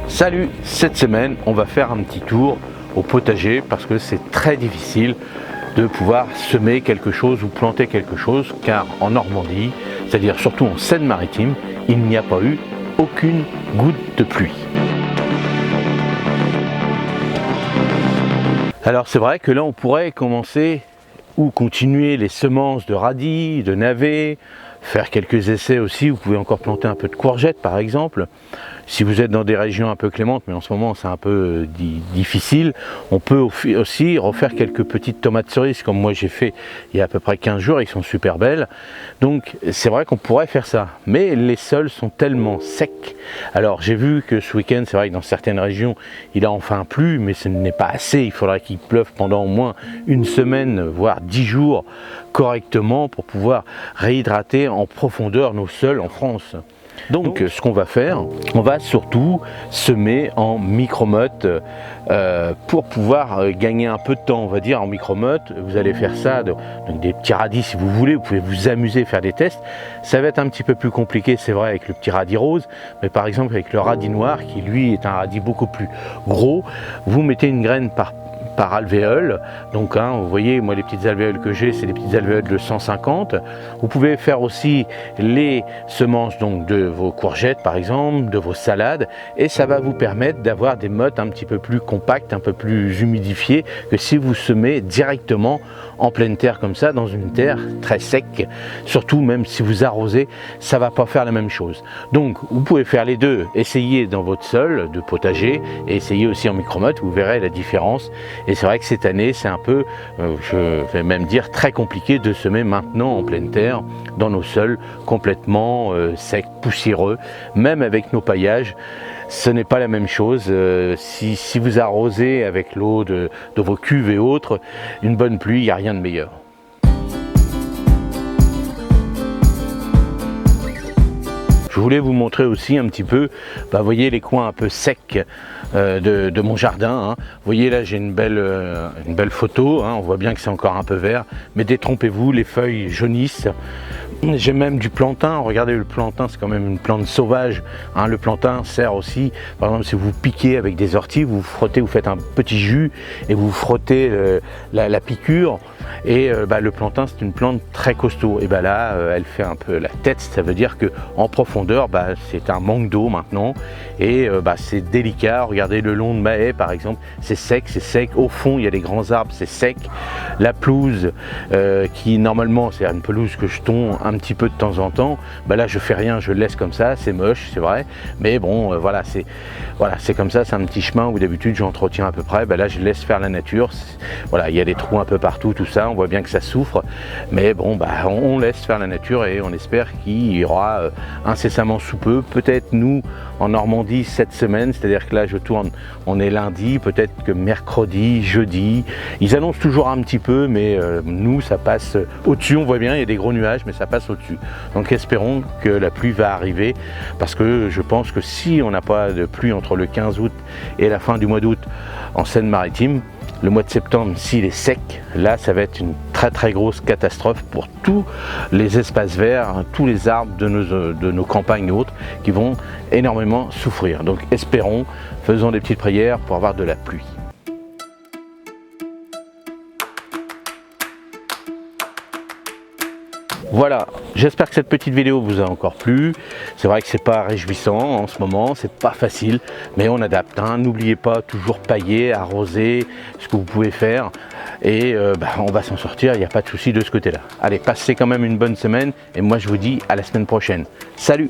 Salut, cette semaine on va faire un petit tour au potager parce que c'est très difficile de pouvoir semer quelque chose ou planter quelque chose, car en Normandie, c'est-à-dire surtout en Seine-Maritime, il n'y a pas eu aucune goutte de pluie. Alors c'est vrai que là on pourrait commencer ou continuer les semences de radis, de navets, faire quelques essais aussi. Vous pouvez encore planter un peu de courgettes par exemple. Si vous êtes dans des régions un peu clémentes, mais en ce moment c'est un peu difficile, on peut aussi refaire quelques petites tomates cerises comme moi j'ai fait il y a à peu près 15 jours, elles sont super belles. Donc c'est vrai qu'on pourrait faire ça, mais les sols sont tellement secs. Alors j'ai vu que ce week-end, c'est vrai que dans certaines régions il a enfin plu, mais ce n'est pas assez. Il faudra qu'il pleuve pendant au moins une semaine, voire 10 jours correctement pour pouvoir réhydrater en profondeur nos sols en France. Donc ce qu'on va faire, on va surtout semer en micromotte pour pouvoir gagner un peu de temps, on va dire en micromotte. Vous allez faire ça, donc des petits radis si vous voulez, vous pouvez vous amuser, faire des tests. Ça va être un petit peu plus compliqué, c'est vrai, avec le petit radis rose, mais par exemple avec le radis noir qui lui est un radis beaucoup plus gros, vous mettez une graine par alvéole. Donc vous voyez, moi les petites alvéoles que j'ai, c'est des petites alvéoles de 150. Vous pouvez faire aussi les semences donc de vos courgettes par exemple, de vos salades, et ça va vous permettre d'avoir des mottes un petit peu plus compactes, un peu plus humidifiées que si vous semez directement en pleine terre comme ça, dans une terre très sec. Surtout même si vous arrosez, ça va pas faire la même chose. Donc vous pouvez faire les deux, essayez dans votre sol de potager et essayez aussi en micromotte, vous verrez la différence. Et c'est vrai que cette année, c'est un peu, je vais même dire, très compliqué de semer maintenant en pleine terre, dans nos sols complètement secs, poussiéreux, même avec nos paillages. Ce n'est pas la même chose. Si vous arrosez avec l'eau de vos cuves et autres, une bonne pluie, il n'y a rien de meilleur. Je voulais vous montrer aussi un petit peu, vous voyez les coins un peu secs de mon jardin. Vous voyez là j'ai une belle photo, on voit bien que c'est encore un peu vert, mais détrompez-vous, les feuilles jaunissent. J'ai même du plantain, regardez le plantain, c'est quand même une plante sauvage. Le plantain sert aussi, par exemple si vous piquez avec des orties, vous frottez, vous faites un petit jus et vous frottez la piqûre. Et le plantain c'est une plante très costaud. Et là elle fait un peu la tête, ça veut dire que en profondeur c'est un manque d'eau maintenant. Et c'est délicat, regardez le long de ma haie par exemple, c'est sec, au fond il y a des grands arbres, c'est sec. La pelouse qui normalement c'est une pelouse que je tonds un petit peu de temps en temps, là je fais rien, je le laisse comme ça, c'est moche, c'est vrai, mais bon voilà, c'est comme ça, c'est un petit chemin où d'habitude j'entretiens à peu près. Là je laisse faire la nature. Voilà, il y a des trous un peu partout, tout ça, on voit bien que ça souffre, mais bon on laisse faire la nature et on espère qu'il y aura incessamment sous peu, peut-être nous en Normandie cette semaine, c'est-à-dire que là je tourne, on est lundi, peut-être que mercredi, jeudi, ils annoncent toujours un petit peu, mais nous ça passe au-dessus, on voit bien, il y a des gros nuages, mais ça passe au-dessus. Donc espérons que la pluie va arriver, parce que je pense que si on n'a pas de pluie entre le 15 août et la fin du mois d'août en Seine-Maritime, le mois de septembre, s'il est sec, là ça va être une très grosse catastrophe pour tous les espaces verts, tous les arbres de nos campagnes et autres qui vont énormément souffrir. Donc espérons, faisons des petites prières pour avoir de la pluie. Voilà, j'espère que cette petite vidéo vous a encore plu. C'est vrai que c'est pas réjouissant en ce moment, c'est pas facile, mais on adapte. N'oubliez pas, toujours pailler, arroser, ce que vous pouvez faire. Et on va s'en sortir, il n'y a pas de souci de ce côté-là. Allez, passez quand même une bonne semaine et moi je vous dis à la semaine prochaine. Salut!